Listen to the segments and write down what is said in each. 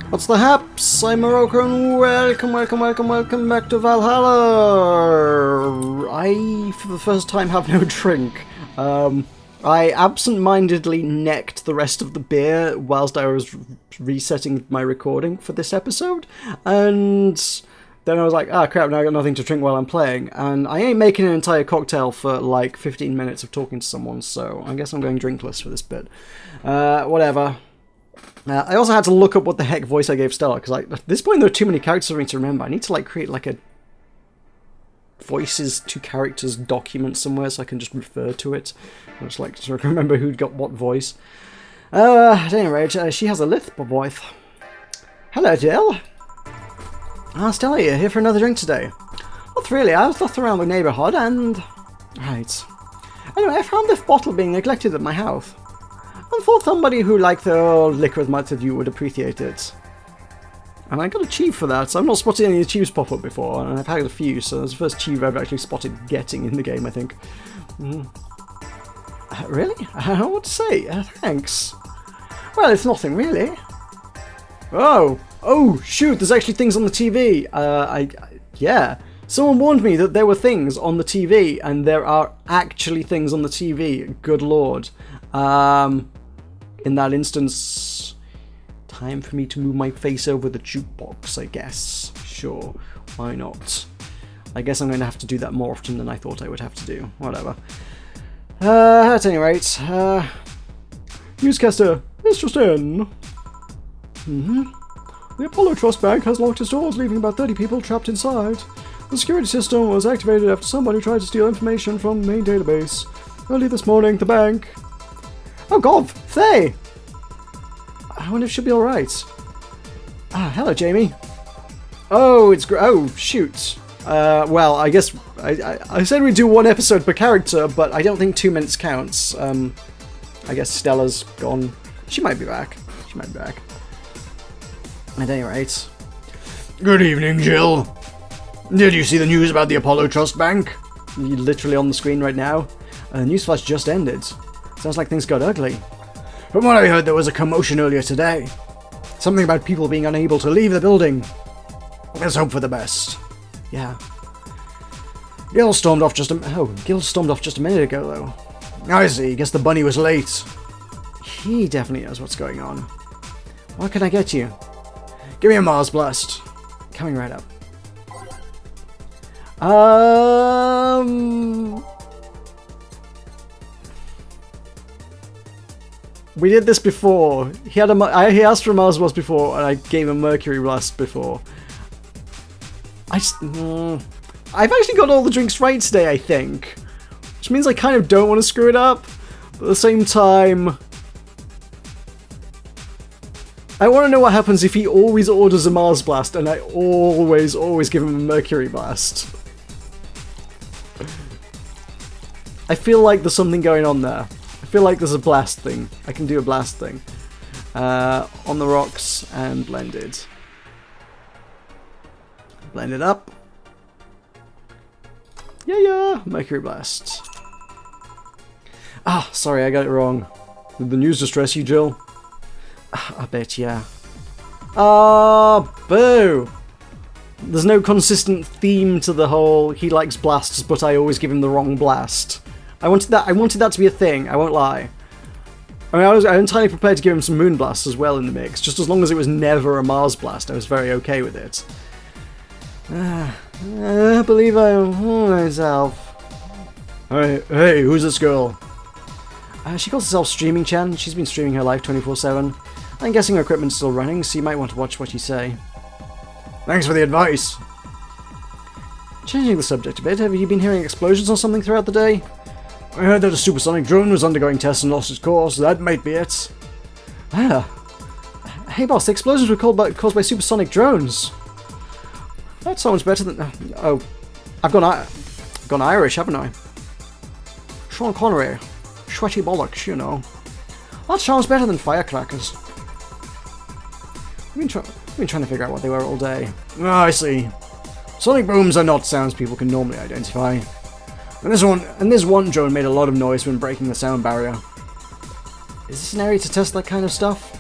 What's the haps? I'm Meroka and welcome back to Valhalla! I, for the first time, have no drink. I absent-mindedly necked the rest of the beer whilst I was resetting my recording for this episode, and then I was like, ah crap, now I got nothing to drink while I'm playing, and I ain't making an entire cocktail for like 15 minutes of talking to someone, so I guess I'm going drinkless for this bit. Whatever. I also had to look up what the heck voice I gave Stella, because like, at this point there are too many characters for me to remember. I need to like create like a voices to characters document somewhere so I can just refer to it. I just like to remember who'd got what voice. At any rate, she has a lisp voice. Hello, Jill. Ah, Stella, you're here for another drink today. Not really, I was just around the neighbourhood and... Right. Anyway, I found this bottle being neglected at my house. I thought somebody who liked their old liquor as much as you would appreciate it. And I got a cheeve for that, so I've not spotted any cheeves pop up before, and I've had a few, so that's the first cheeve I've actually spotted getting in the game, I think. Really? I don't know what to say. Thanks. Well, it's nothing, really. Oh! Oh, shoot, there's actually things on the TV! Yeah. Someone warned me that there were things on the TV, and there are actually things on the TV. Good lord. In that instance, time for me to move my face over the jukebox, I guess. Sure, why not? I guess I'm going to have to do that more often than I thought I would have to do. Whatever. At any rate, newscaster, it's just in. The Apollo Trust Bank has locked its doors, leaving about 30 people trapped inside. The security system was activated after somebody tried to steal information from the main database. Early this morning, the bank... Oh god, Faye! I wonder if she'll be alright. Ah, hello, Jamie. Oh, it's oh, shoot. Well, I guess I said we'd do one episode per character, but I don't think 2 minutes counts. I guess Stella's gone. She might be back. She might be back. At any rate. Good evening, Jill. Did you see the news about the Apollo Trust Bank? You're literally on the screen right now. Newsflash just ended. Sounds like things got ugly. From what I heard, there was a commotion earlier today. Something about people being unable to leave the building. Let's hope for the best. Yeah. Gil stormed off just a minute ago, though. I see. Guess the bunny was late. He definitely knows what's going on. What can I get you? Give me a Mars Blast. Coming right up. We did this before. He asked for a Mars Blast before, and I gave him Mercury Blast before. I've actually got all the drinks right today, I think. Which means I kind of don't want to screw it up. But at the same time... I want to know what happens if he always orders a Mars Blast, and I always give him a Mercury Blast. I feel like there's something going on there. I feel like there's a blast thing. I can do a blast thing. On the rocks and blended. Blend it up. Yeah, Mercury Blast. Ah, sorry, I got it wrong. Did the news distress you, Jill? I bet, yeah. Ah, boo! There's no consistent theme to the whole he likes blasts, but I always give him the wrong blast. I wanted that to be a thing, I won't lie. I mean, I was entirely prepared to give him some Moon Blasts as well in the mix, just as long as it was never a Mars Blast, I was very okay with it. I believe I own myself. Hey, who's this girl? She calls herself Streaming Chan. She's been streaming her life 24/7. I'm guessing her equipment's still running, so you might want to watch what you say. Thanks for the advice. Changing the subject a bit, have you been hearing explosions or something throughout the day? I heard that a supersonic drone was undergoing tests and lost its course. That might be it. Ah. Hey boss, the explosions were caused by supersonic drones. That sounds better than... oh. I've gone Irish, haven't I? Sean Connery. Sweaty bollocks, you know. That sounds better than firecrackers. I've been trying to figure out what they were all day. Ah, I see. Sonic booms are not sounds people can normally identify. And this one drone made a lot of noise when breaking the sound barrier. Is this an area to test that kind of stuff?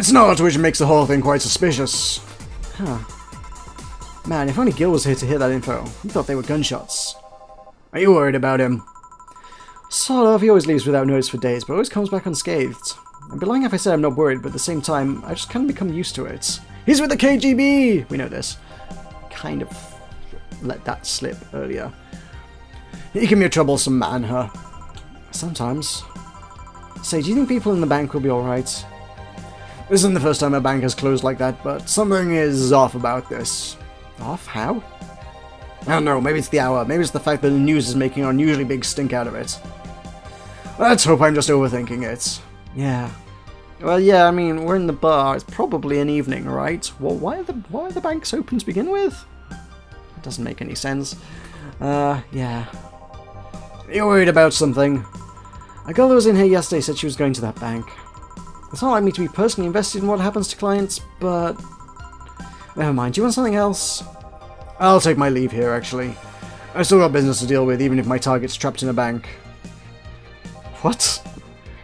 It's not, which makes the whole thing quite suspicious. Huh. Man, if only Gil was here to hear that info. He thought they were gunshots. Are you worried about him? Sort of. He always leaves without notice for days, but always comes back unscathed. I'd be lying if I said I'm not worried, but at the same time, I just kind of become used to it. He's with the KGB! We know this. Kind of let that slip earlier. He can be a troublesome man, huh? Sometimes. Say, do you think people in the bank will be alright? This isn't the first time a bank has closed like that, but something is off about this. Off? How? I don't know, maybe it's the hour, maybe it's the fact that the news is making an unusually big stink out of it. Let's hope I'm just overthinking it. Yeah. Well, yeah, I mean, we're in the bar, it's probably an evening, right? Well, why are the banks open to begin with? It doesn't make any sense. Yeah. You're worried about something. A girl that was in here yesterday said she was going to that bank. It's not like me to be personally invested in what happens to clients, but... Never mind, do you want something else? I'll take my leave here, actually. I've still got business to deal with, even if my target's trapped in a bank. What?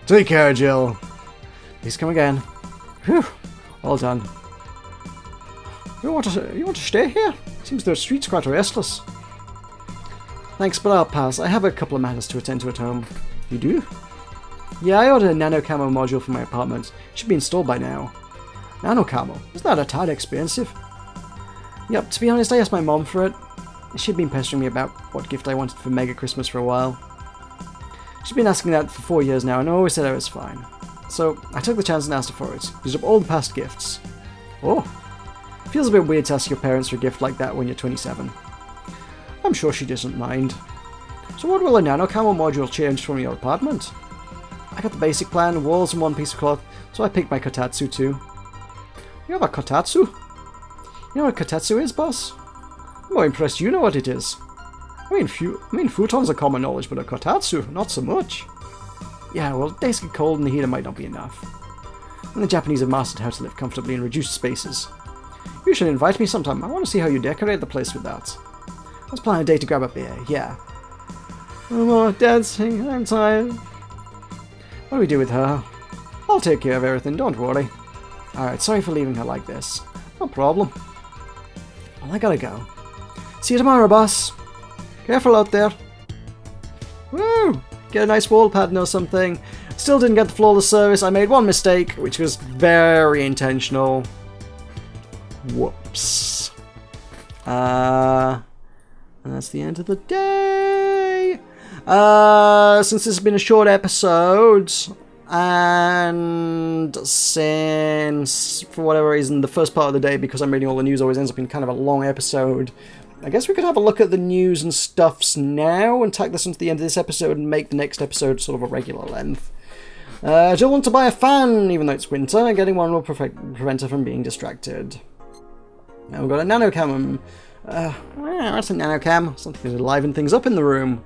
Take care, Jill. Please come again. Whew. Well done. You want to stay here? Seems the street's quite restless. Thanks, but I'll pass. I have a couple of matters to attend to at home. You do? Yeah, I ordered a Nanocamo module for my apartment. It should be installed by now. Nanocamo? Isn't that a tad expensive? Yep, to be honest, I asked my mom for it. She'd been pestering me about what gift I wanted for Mega Christmas for a while. She's been asking that for 4 years now, and I always said I was fine. So, I took the chance and asked her for it. Used up all the past gifts. Oh. Feels a bit weird to ask your parents for a gift like that when you're 27. I'm sure she doesn't mind. So what will a Nanocamo module change from your apartment? I got the basic plan, walls and one piece of cloth, so I picked my kotatsu too. You have a kotatsu? You know what kotatsu is, boss? I'm more impressed you know what it is. I mean, futons are common knowledge, but a kotatsu, not so much. Yeah, well, days get cold and the heater might not be enough. And the Japanese have mastered how to live comfortably in reduced spaces. You should invite me sometime. I want to see how you decorate the place with that. Let's plan a day to grab a beer, yeah. No more dancing, I'm tired. What do we do with her? I'll take care of everything, don't worry. Alright, sorry for leaving her like this. No problem. Well, I gotta go. See you tomorrow, boss. Careful out there. Woo! Get a nice wall pattern or something. Still didn't get the flawless service. I made one mistake, which was very intentional. Whoops. And that's the end of the day. Since this has been a short episode, and since, for whatever reason, the first part of the day, because I'm reading all the news, always ends up in kind of a long episode, I guess we could have a look at the news and stuffs now and tack this into the end of this episode and make the next episode sort of a regular length. Jill wants to buy a fan, even though it's winter, and getting one will prevent her from being distracted. Now we've got a nanocam. What's a nanocam? Something to liven things up in the room.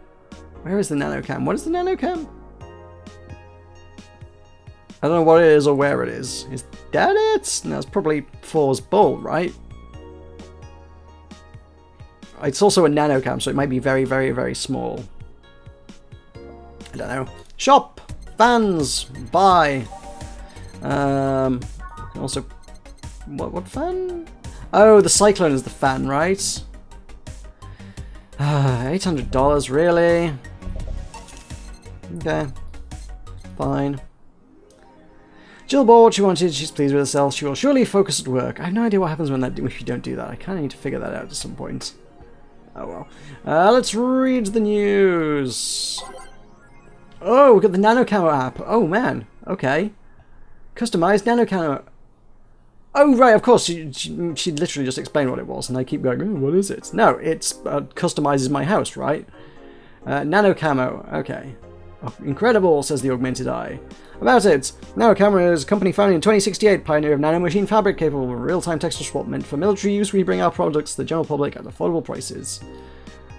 Where is the nanocam? What is the nanocam? I don't know what it is or where it is. Is that it? No, it's probably Thor's bowl, right? It's also a nanocam, so it might be very, very, very small. I don't know. Shop! Fans! Buy! Also... What fan? Oh, the Cyclone is the fan, right? $800, really? Okay. Fine. Jill bought what she wanted, she's pleased with herself, she will surely focus at work. I have no idea what happens if you don't do that. I kind of need to figure that out at some point. Oh well. Let's read the news. Oh, we've got the Nanocamo app. Oh man, okay. Customized Nanocamo. Oh right, of course, she literally just explained what it was, and I keep going, oh, what is it? No, it's customizes my house, right? Nanocamo, okay. Oh, incredible, says the augmented eye. About it, Nanocamo is a company founded in 2068, pioneer of nanomachine fabric capable of real-time texture swap, meant for military use. We bring our products to the general public at affordable prices.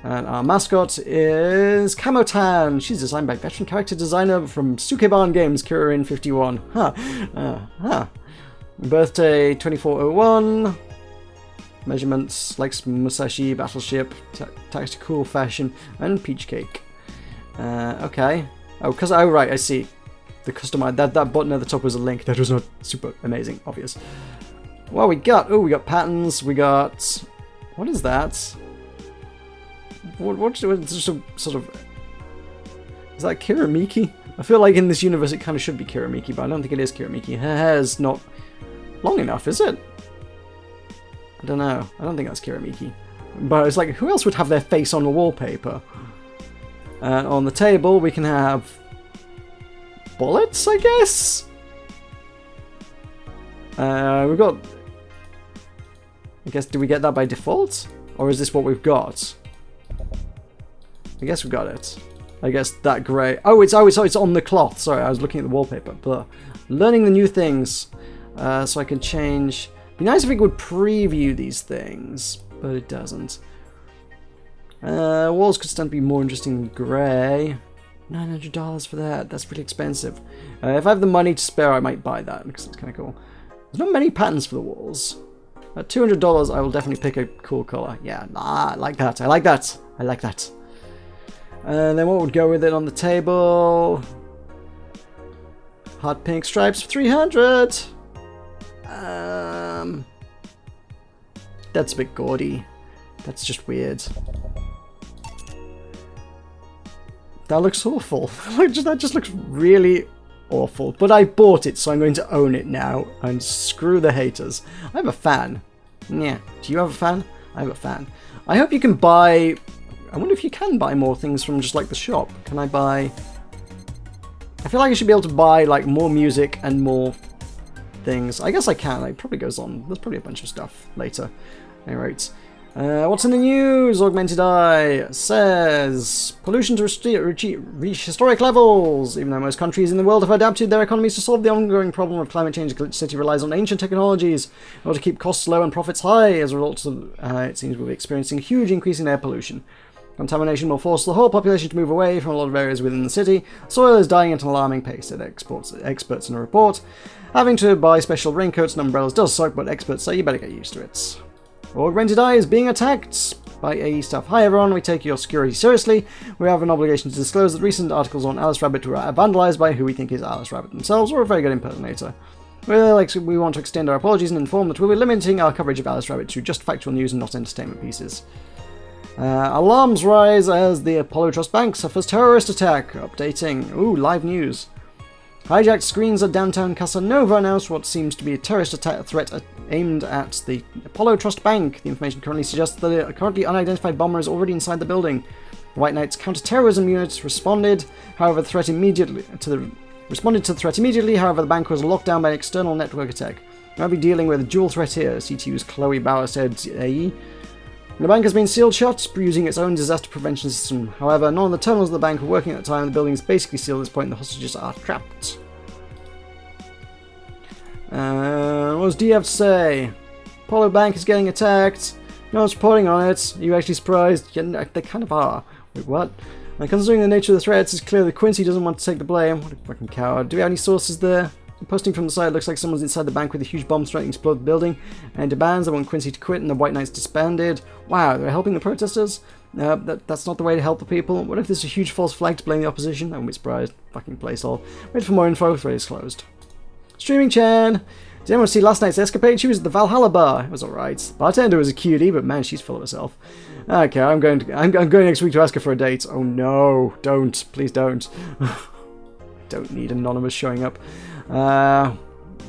And our mascot is Camotan. She's designed by veteran character designer from Sukeban Games, Kirin51. Birthday 2401. Measurements like Musashi, Battleship, tactical fashion, and Peach Cake. Okay. Oh, right, I see. customize that button at the top was a link. That was not super amazing, obvious. Well, we got patterns. We got, what is that? What's just a sort of, is that Kiramiki? I feel like in this universe it kind of should be Kiramiki, but I don't think it is Kiramiki. Her hair's not long enough, is it? I don't know. I don't think that's Kiramiki. But it's like, who else would have their face on the wallpaper? On the table, we can have bullets, I guess? We've got... I guess, do we get that by default? Or is this what we've got? I guess we got it. I guess that grey... Oh, it's on the cloth. Sorry, I was looking at the wallpaper. But learning the new things. So I can change... It'd be nice if it would preview these things. But it doesn't. Walls could stand to be more interesting than grey. $900 for that. That's pretty expensive. If I have the money to spare, I might buy that because it's kind of cool. There's not many patterns for the walls. At $200, I will definitely pick a cool colour. Yeah, I like that. I like that. I like that. And then what would go with it on the table? Hot pink stripes for $300. That's a bit gaudy. That's just weird. That looks awful. That just looks really awful. But I bought it, so I'm going to own it now. And screw the haters. I have a fan. Yeah. Do you have a fan? I have a fan. I hope you can buy... I wonder if you can buy more things from just like the shop. Can I buy... I feel like I should be able to buy like more music and more things. I guess I can. It probably goes on. There's probably a bunch of stuff later. Anyway, what's in the news? Augmented Eye says pollution to reach historic levels. Even though most countries in the world have adapted their economies to solve the ongoing problem of climate change, the city relies on ancient technologies in order to keep costs low and profits high. As a result, it seems we'll be experiencing a huge increase in air pollution. Contamination will force the whole population to move away from a lot of areas within the city. Soil is dying at an alarming pace, said experts in a report. Having to buy special raincoats and umbrellas does suck, but experts say you better get used to it. Augmented Eye is being attacked by AE staff. Hi everyone, we take your security seriously. We have an obligation to disclose that recent articles on Alice Rabbit were vandalized by who we think is Alice Rabbit themselves or a very good impersonator. We want to extend our apologies and inform that we'll be limiting our coverage of Alice Rabbit to just factual news and not entertainment pieces. Alarms rise as the Apollo Trust Bank suffers terrorist attack. Updating. Ooh, live news. Hijacked screens at downtown Casanova announced what seems to be a terrorist threat aimed at the Apollo Trust Bank. The information currently suggests that a currently unidentified bomber is already inside the building. The White Knight's counter-terrorism unit responded, however, the threat immediately. However, the bank was locked down by an external network attack. I'll be dealing with a dual threat here, CTU's Chloe Bauer said AE. The bank has been sealed shut, using its own disaster prevention system. However, none of the terminals of the bank were working at the time. The building is basically sealed at this point and the hostages are trapped. What does D have to say? Apollo Bank is getting attacked. No one's reporting on it. Are you actually surprised? Yeah, they kind of are. Wait, what? And considering the nature of the threats, it's clear that Quincy doesn't want to take the blame. What a fucking coward. Do we have any sources there? Posting from the side, looks like someone's inside the bank with a huge bomb threatening to explode the building, and demands they want Quincy to quit and the White Knights disbanded. Wow, they're helping the protesters? That's not the way to help the people. What if there's a huge false flag to blame the opposition? I won't be surprised. Fucking place all. Wait for more info, thread is closed. Streaming Chan! Did anyone see last night's escapade? She was at the Valhalla bar. It was alright. Bartender was a cutie, but man, she's full of herself. Okay, I'm going next week to ask her for a date. Oh no, don't. Please don't. Don't need anonymous showing up.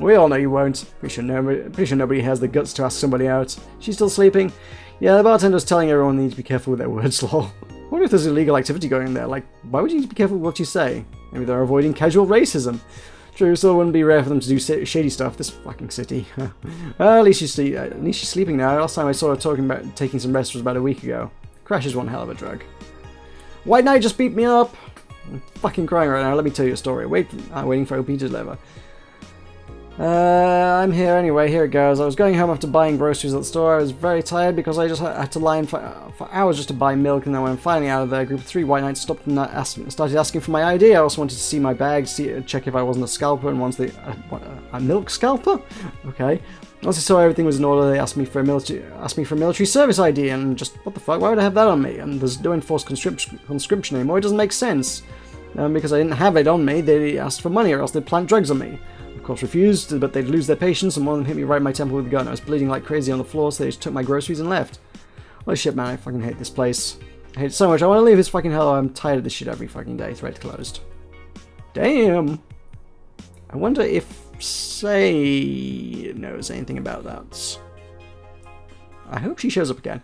We all know you won't. Pretty sure nobody has the guts to ask somebody out. She's still sleeping? Yeah, the bartender's telling everyone they need to be careful with their words, lol. I wonder if there's illegal activity going on there. Like, why would you need to be careful with what you say? Maybe they're avoiding casual racism. True, so it wouldn't be rare for them to do shady stuff. This fucking city. At least she's sleeping now. Last time I saw her talking about taking some rest was about a week ago. Crash is one hell of a drug. White Knight just beat me up. I'm fucking crying right now. Let me tell you a story. I'm waiting for OP to deliver. I'm here anyway. Here it goes. I was going home after buying groceries at the store. I was very tired because I just had to lie in for hours just to buy milk, and then when I'm finally out of there, a group of 3 White Knights stopped and started asking for my ID. I also wanted to see my bag, check if I wasn't a scalper, and once a milk scalper? Okay. Once I saw everything was in order, they asked me for a military service ID, and just, what the fuck, why would I have that on me? And there's no enforced conscription anymore, it doesn't make sense. because I didn't have it on me, they asked for money or else they'd plant drugs on me. Of course refused, but they'd lose their patience and one of them hit me right in my temple with a gun. I was bleeding like crazy on the floor, so they just took my groceries and left. Holy shit, man, I fucking hate this place. I hate it so much. I want to leave this fucking hell. I'm tired of this shit every fucking day. Thread closed. Damn. I wonder if Say knows anything about that. I hope she shows up again.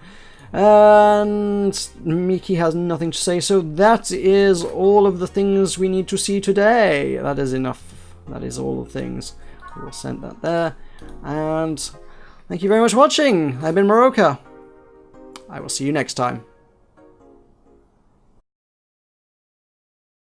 And Miki has nothing to say, so that is all of the things we need to see today. That is enough. That is all the things. We'll send that there. And thank you very much for watching. I've been Meroka. I will see you next time.